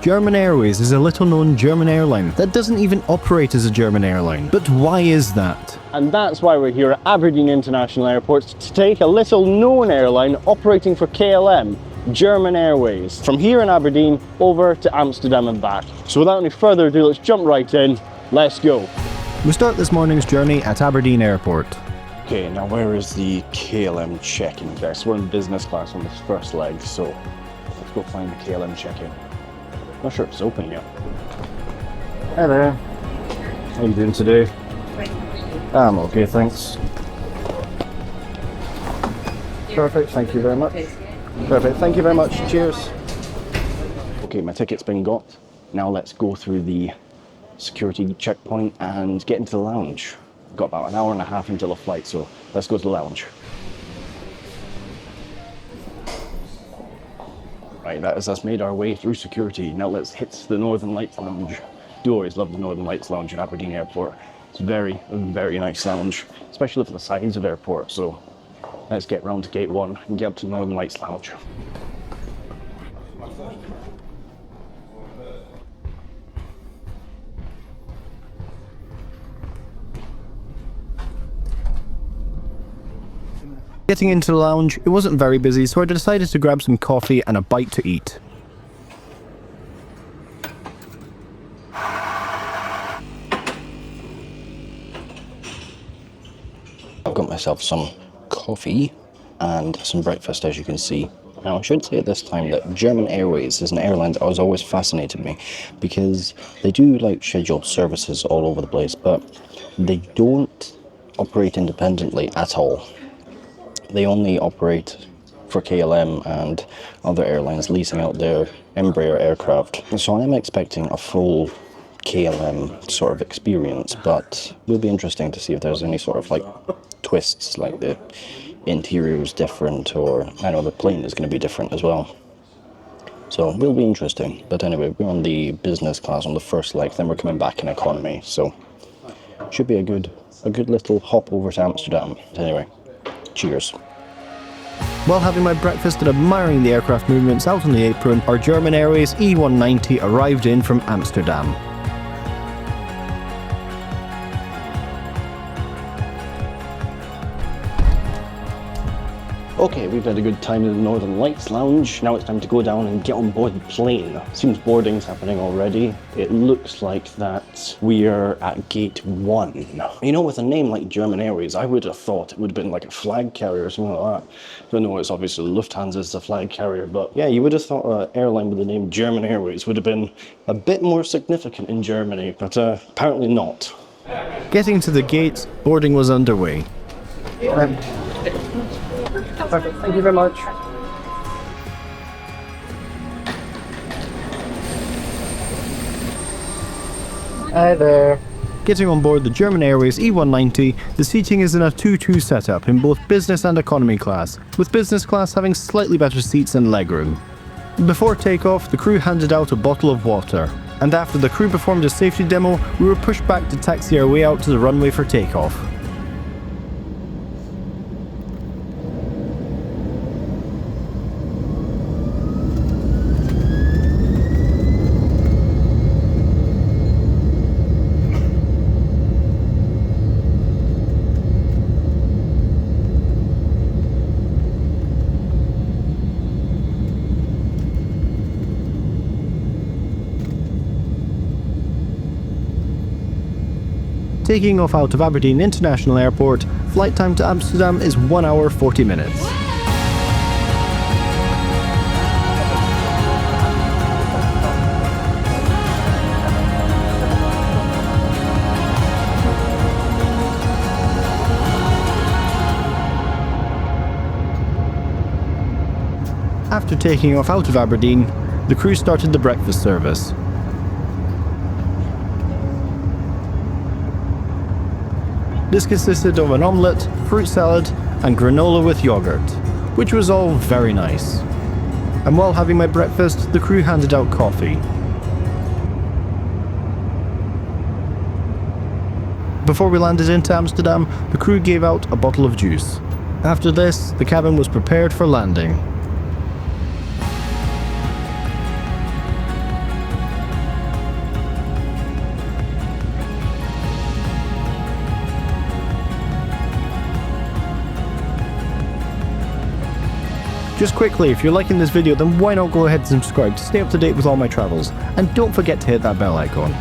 German Airways is a little-known German airline that doesn't even operate as a German airline. But why is that? And that's why we're here at Aberdeen International Airport to take a little-known airline operating for KLM, German Airways, from here in Aberdeen over to Amsterdam and back. So without any further ado, let's jump right in. Let's go. We start this morning's journey at Aberdeen Airport. Okay, now where is the KLM check-in desk? We're in business class on this first leg, so let's go find the KLM check-in. Not sure if it's open yet. Hi there. How are you doing today? I'm okay, thanks. Perfect, thank you very much. Perfect, thank you very much. Cheers. Okay, my ticket's been got. Now let's go through the security checkpoint and get into the lounge. We've got about an hour and a half until the flight, so let's go to the lounge. Right, that is us made our way through security. Now let's hit the Northern Lights Lounge. Do always love the Northern Lights Lounge at Aberdeen Airport. It's a very, very nice lounge, especially for the size of airport. So let's get round to gate 1 and get up to the Northern Lights Lounge. Getting into the lounge, it wasn't very busy, so I decided to grab some coffee and a bite to eat. I've got myself some coffee and some breakfast, as you can see. Now, I should say at this time that German Airways is an airline that has always fascinated me because they do like scheduled services all over the place, but they don't operate independently at all. They only operate for KLM and other airlines leasing out their Embraer aircraft. So I am expecting a full KLM sort of experience, but it will be interesting to see if there's any sort of like twists, like the interior is different, or I know the plane is going to be different as well. So it will be interesting. But anyway, we're on the business class on the first leg, then we're coming back in economy. So should be a good little hop over to Amsterdam. Anyway, cheers. While having my breakfast and admiring the aircraft movements out on the apron, our German Airways E190 arrived in from Amsterdam. Okay, we've had a good time in the Northern Lights Lounge. Now it's time to go down and get on board the plane. Seems boarding's happening already. It looks like that we are at gate 1. You know, with a name like German Airways, I would have thought it would have been like a flag carrier or something like that. Even though it's obviously Lufthansa's the flag carrier, but yeah, you would have thought an airline with the name German Airways would have been a bit more significant in Germany, but apparently not. Getting to the gates, boarding was underway. Perfect, thank you very much. Hi there. Getting on board the German Airways E190, the seating is in a 2-2 setup in both business and economy class, with business class having slightly better seats and legroom. Before takeoff, the crew handed out a bottle of water, and after the crew performed a safety demo, we were pushed back to taxi our way out to the runway for takeoff. Taking off out of Aberdeen International Airport, flight time to Amsterdam is 1 hour 40 minutes. After taking off out of Aberdeen, the crew started the breakfast service. This consisted of an omelette, fruit salad, and granola with yogurt, which was all very nice. And while having my breakfast, the crew handed out coffee. Before we landed into Amsterdam, the crew gave out a bottle of juice. After this, the cabin was prepared for landing. Just quickly, if you're liking this video, then why not go ahead and subscribe to stay up to date with all my travels, and don't forget to hit that bell icon.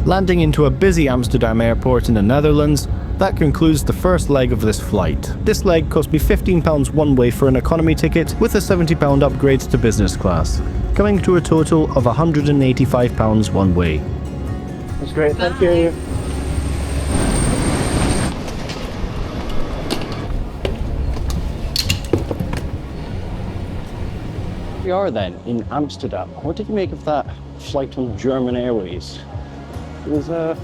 Landing into a busy Amsterdam airport in the Netherlands, that concludes the first leg of this flight. This leg cost me £15 one way for an economy ticket with a £70 upgrade to business class, coming to a total of £185 one way. That's great, thank you. We are then in Amsterdam. What did you make of that flight on German Airways? It was a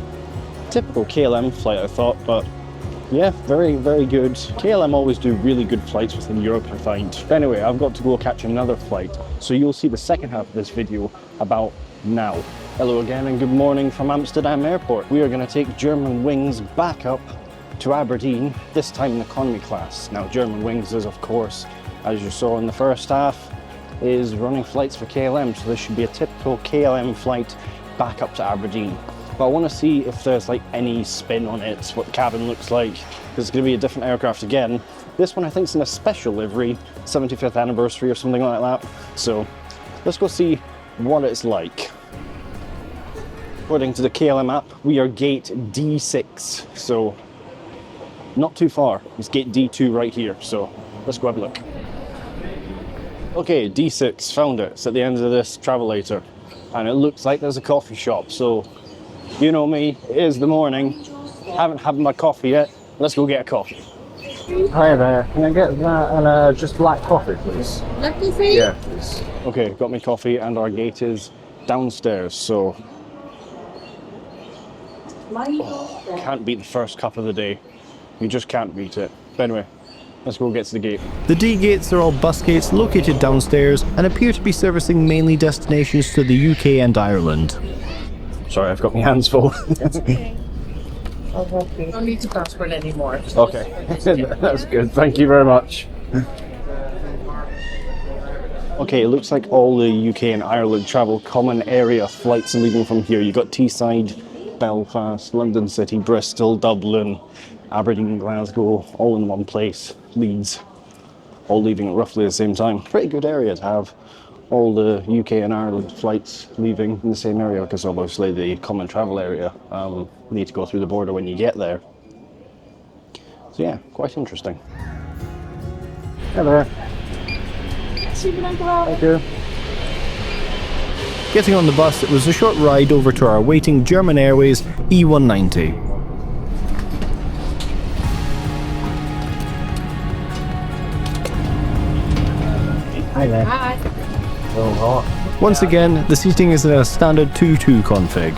typical KLM flight, I thought, but yeah, very, very good. KLM always do really good flights within Europe, I find. But anyway, I've got to go catch another flight, so you'll see the second half of this video about now. Hello again and good morning from Amsterdam Airport. We are going to take German Wings back up to Aberdeen, this time in economy class. Now, German Wings is, of course, as you saw in the first half, is running flights for KLM, so this should be a typical KLM flight back up to Aberdeen. But I want to see if there's like any spin on it, what the cabin looks like, because it's going to be a different aircraft again. This one I think is in a special livery, 75th anniversary or something like that. So let's go see what it's like. According to the KLM app, we are gate D6, so not too far. It's gate D2 right here, so let's go have a look. Okay, D6, found it. It's at the end of this travelator, and it looks like there's a coffee shop, so you know me, it is the morning, haven't had my coffee yet, let's go get a coffee. Hi there, can I get that and just black coffee, please? Black coffee? Yeah, please. Okay, got my coffee and our gate is downstairs, so can't beat the first cup of the day. You just can't beat it. But anyway, let's go get to the gate. The D gates are all bus gates located downstairs and appear to be servicing mainly destinations to the UK and Ireland. Sorry, I've got my hands full. Don't need to passport anymore. Okay, that's good. Thank you very much. Okay, it looks like all the UK and Ireland travel common area flights are leaving from here. You've got Teesside, Belfast, London City, Bristol, Dublin, Aberdeen, Glasgow, all in one place. Leeds, all leaving at roughly the same time. Pretty good area to have all the UK and Ireland flights leaving in the same area, because obviously the common travel area need to go through the border when you get there. So yeah, quite interesting. Hello. Thank you. Getting on the bus, it was a short ride over to our waiting German Airways E190. Hi there. Hi. Oh, Once again, the seating is in a standard 2-2 config.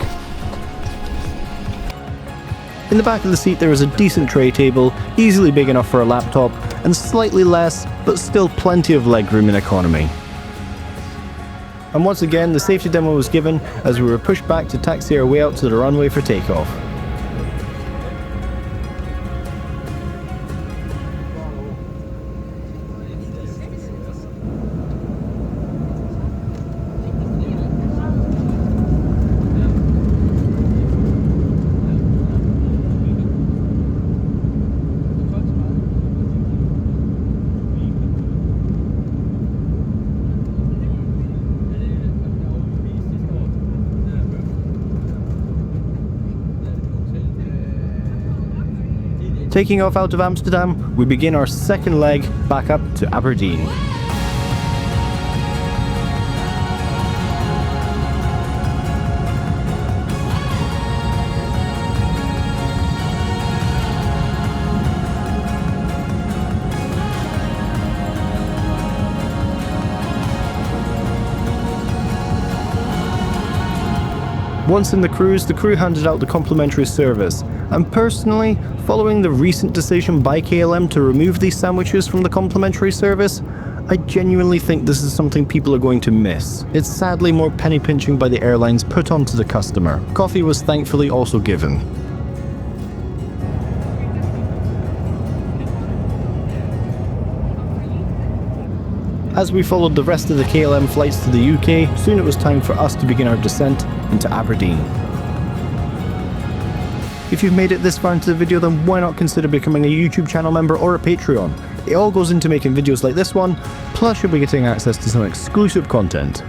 In the back of the seat there is a decent tray table, easily big enough for a laptop, and slightly less, but still plenty of legroom in economy. And once again, the safety demo was given as we were pushed back to taxi our way out to the runway for takeoff. Taking off out of Amsterdam, we begin our second leg back up to Aberdeen. Once in the cruise, the crew handed out the complimentary service, And personally, following the recent decision by KLM to remove these sandwiches from the complimentary service, I genuinely think this is something people are going to miss. It's sadly more penny pinching by the airlines put onto the customer. Coffee was thankfully also given. As we followed the rest of the KLM flights to the UK, soon it was time for us to begin our descent into Aberdeen. If you've made it this far into the video, then why not consider becoming a YouTube channel member or a Patreon? It all goes into making videos like this one, plus you'll be getting access to some exclusive content.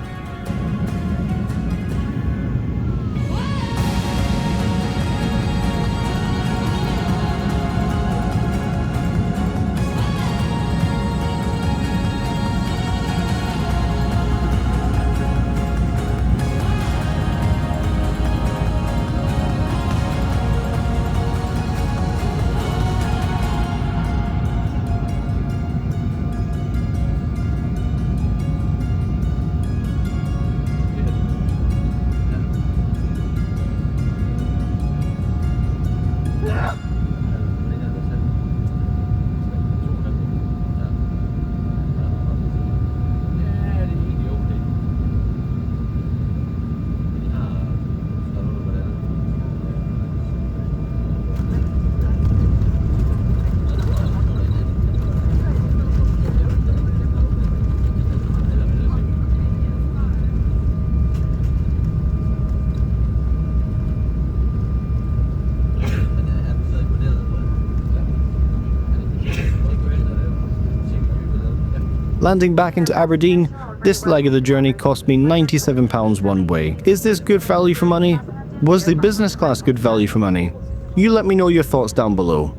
Landing back into Aberdeen, this leg of the journey cost me £97 one way. Is this good value for money? Was the business class good value for money? You let me know your thoughts down below.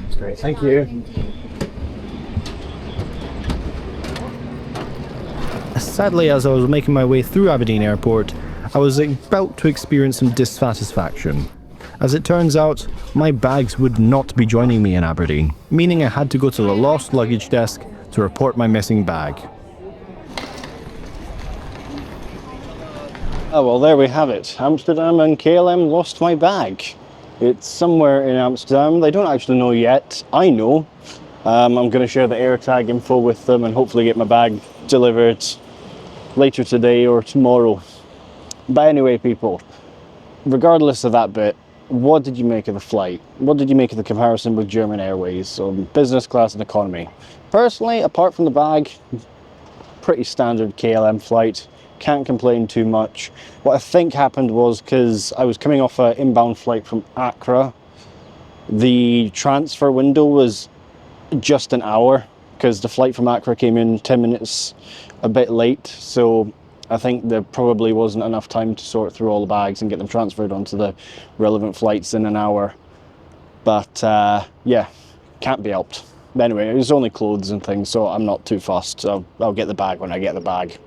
That's great, thank you. Sadly, as I was making my way through Aberdeen Airport, I was about to experience some dissatisfaction. As it turns out, my bags would not be joining me in Aberdeen, meaning I had to go to the lost luggage desk to report my missing bag. Oh well, there we have it. Amsterdam and KLM lost my bag. It's somewhere in Amsterdam. They don't actually know yet. I know. I'm going to share the AirTag info with them and hopefully get my bag delivered later today or tomorrow. But anyway, people, regardless of that bit, what did you make of the flight? What did you make of the comparison with German Airways, so business class and economy? Personally, apart from the bag, pretty standard KLM flight. Can't complain too much. What I think happened was, because I was coming off an inbound flight from Accra, the transfer window was just an hour, because the flight from Accra came in 10 minutes a bit late, so I think there probably wasn't enough time to sort through all the bags and get them transferred onto the relevant flights in an hour. But yeah, can't be helped. But anyway, it was only clothes and things, so I'm not too fussed. So I'll get the bag when I get the bag.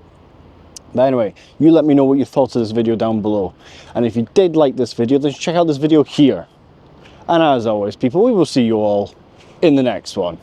But anyway, you let me know what you thought of this video down below. And if you did like this video, then check out this video here. And as always, people, we will see you all in the next one.